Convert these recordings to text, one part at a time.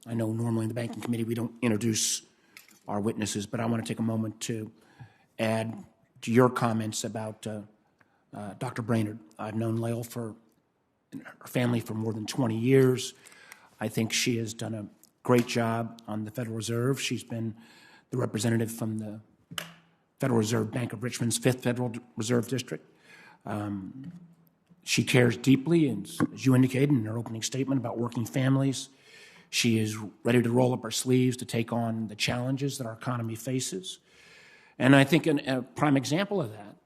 I know normally in the Banking Committee we don't introduce our witnesses, but I want to take a moment to add to your comments about Dr. Brainerd. I've known Lael and her family for more than 20 years. I think she has done a great job on the Federal Reserve. She's been the representative from the Federal Reserve Bank of Richmond's 5th Federal Reserve District. She cares deeply, and as you indicated in her opening statement, about working families. She is ready to roll up her sleeves to take on the challenges that our economy faces. And I think a prime example of that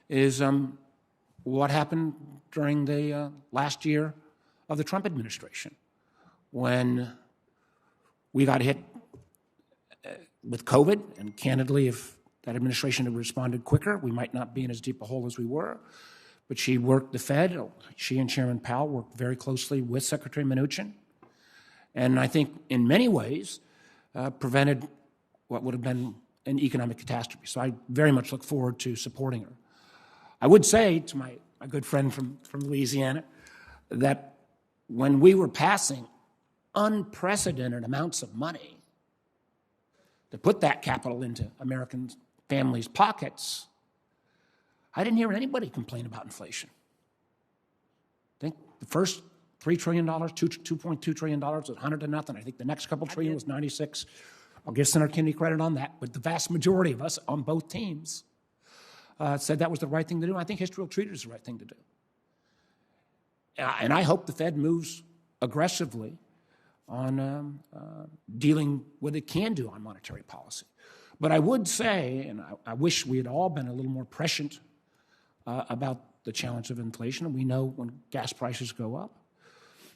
is what happened during the last year of the Trump administration, when we got hit with COVID, and candidly, if that administration had responded quicker, we might not be in as deep a hole as we were. But she worked the Fed. She and Chairman Powell worked very closely with Secretary Mnuchin, and I think in many ways prevented what would have been an economic catastrophe. So I very much look forward to supporting her. I would say to my good friend from Louisiana that when we were passing unprecedented amounts of money to put that capital into American families' pockets, I didn't hear anybody complain about inflation. I think the first $3 trillion, $2.2 trillion was 100 to nothing. I think the next couple trillion was 96. I'll give Senator Kennedy credit on that, but the vast majority of us on both teams said that was the right thing to do. I think history will treat it as the right thing to do. And I hope the Fed moves aggressively on dealing with what it can do on monetary policy. But I would say, and I wish we had all been a little more prescient about the challenge of inflation, and we know when gas prices go up.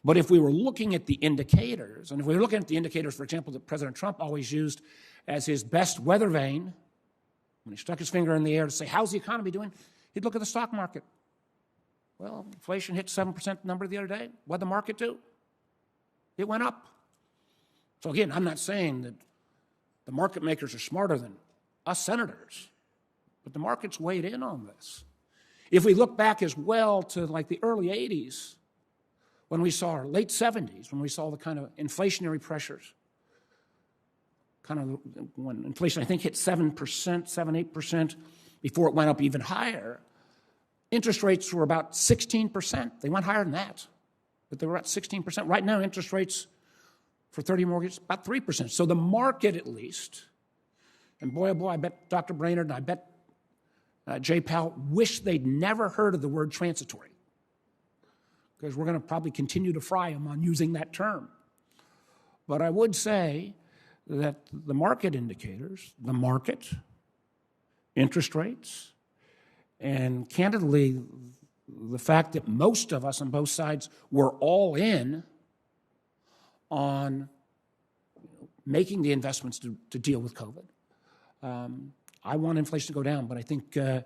But if we were looking at the indicators, and if we were looking at the indicators, for example, that President Trump always used as his best weather vane, when he stuck his finger in the air to say, how's the economy doing, he'd look at the stock market. Well, inflation hit 7% number the other day. What'd the market do? It went up. So again, I'm not saying that the market makers are smarter than us senators, but the market's weighed in on this. If we look back as well to like the early 80s, when we saw, or late 70s, when we saw the kind of inflationary pressures, kind of when inflation, I think, hit 7%, 8%, before it went up even higher, interest rates were about 16%. They went higher than that, but they were at 16%. Right now, interest rates for 30 mortgages, about 3%. So the market, at least, and boy, oh boy, I bet Dr. Brainerd and I bet Jay Powell wish they'd never heard of the word transitory, because we're going to probably continue to fry them on using that term. But I would say that the market indicators, the market, interest rates, and candidly, the fact that most of us on both sides were all in on making the investments to deal with COVID. I want inflation to go down, but I think, and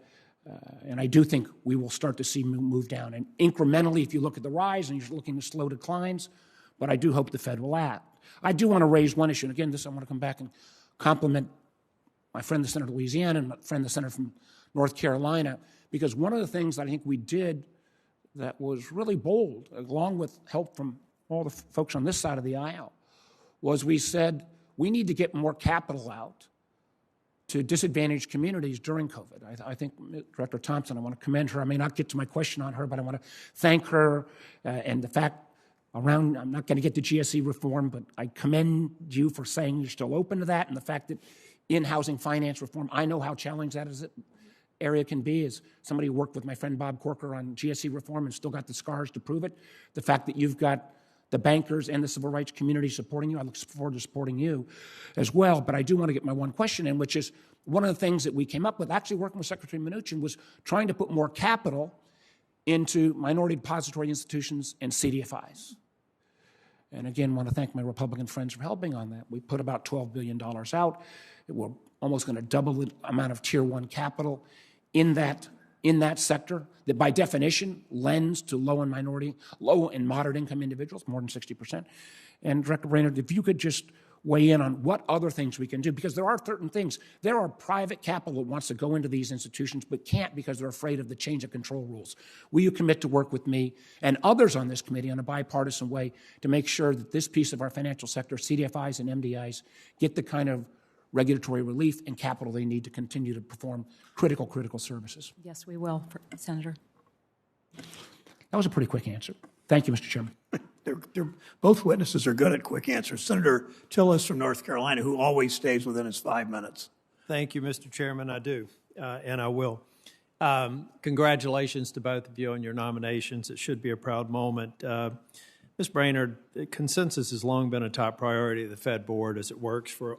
I do think we will start to see move down. And incrementally, if you look at the rise and you're looking at slow declines, but I do hope the Fed will act. I do want to raise one issue, and again, I want to come back and compliment my friend, the Senator of Louisiana, and my friend, the Senator from North Carolina, because one of the things that I think we did that was really bold, along with help from all the folks on this side of the aisle, was we said we need to get more capital out to disadvantaged communities during COVID. I think Director Thompson, I want to commend her. I may not get to my question on her, but I want to thank her and the fact around, I'm not going to get to GSE reform, but I commend you for saying you're still open to that, and the fact that in housing finance reform, I know how challenging that area can be. As somebody who worked with my friend Bob Corker on GSE reform and still got the scars to prove it, the fact that you've got the bankers and the civil rights community supporting you, I look forward to supporting you as well. But I do want to get my one question in, which is one of the things that we came up with, actually working with Secretary Mnuchin, was trying to put more capital into minority depository institutions and CDFIs. And again, I want to thank my Republican friends for helping on that. We put about $12 billion out. We're almost going to double the amount of Tier 1 capital in that sector that by definition lends to low and moderate income individuals, more than 60%. And Director Brainerd, if you could just weigh in on what other things we can do, because there are certain things. There are private capital that wants to go into these institutions but can't because they're afraid of the change of control rules. Will you commit to work with me and others on this committee in a bipartisan way to make sure that this piece of our financial sector, CDFIs and MDIs, get the kind of regulatory relief and capital they need to continue to perform critical services? Yes, we will, Senator. That was a pretty quick answer. Thank you, Mr. Chairman. Both witnesses are good at quick answers. Senator Tillis from North Carolina, who always stays within his 5 minutes. Thank you, Mr. Chairman. I do, and I will. Congratulations to both of you on your nominations. It should be a proud moment. Ms. Brainerd, consensus has long been a top priority of the Fed board as it works for